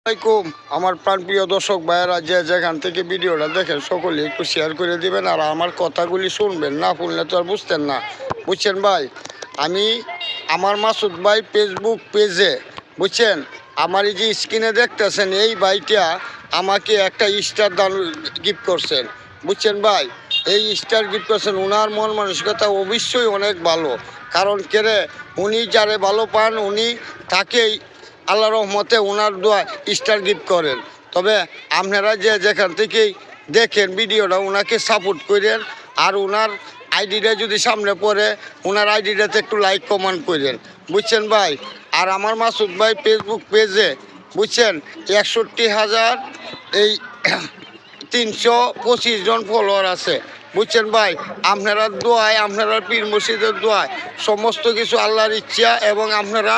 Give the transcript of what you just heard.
আসসালামাইকুম আমার প্রাণপ্রিয় দর্শক ভাইয়েরা যে যেখান থেকে ভিডিওটা দেখেন সকলে একটু শেয়ার করে দিবেন আর আমার কথাগুলি শুনবেন, না শুনলে তো আর বুঝতেন না। বুঝছেন ভাই, আমি আমার মাসুদ ভাই ফেসবুক পেজে বুঝছেন আমার এই যে স্ক্রিনে দেখতেছেন এই ভাইটা আমাকে একটা স্টার দান গিফট করছেন। বুঝছেন ভাই, এই স্টার গিফট করছেন, ওনার মন মানসিকতা অবশ্যই অনেক ভালো। কারণ কেরে উনি যারে ভালো পান উনি তাকেই আল্লাহ রহমতে ওনার দোয়া স্টার গিফট করেন। তবে আপনারা যে যেখান থেকেই দেখেন ভিডিওটা ওনাকে সাপোর্ট করেন, আর ওনার আইডিটা যদি সামনে পড়ে ওনার আইডিটাতে একটু লাইক কমেন্ট করেন। বুঝছেন ভাই, আর আমার মাসুদ ভাই ফেসবুক পেজে বুঝছেন 61,000 এই 325 জন ফলোয়ার আছে। বুঝছেন ভাই, আপনারা দোয়ায়, আপনারা পীর মসজিদের দোয়ায় সমস্ত কিছু আল্লাহর ইচ্ছা এবং আপনারা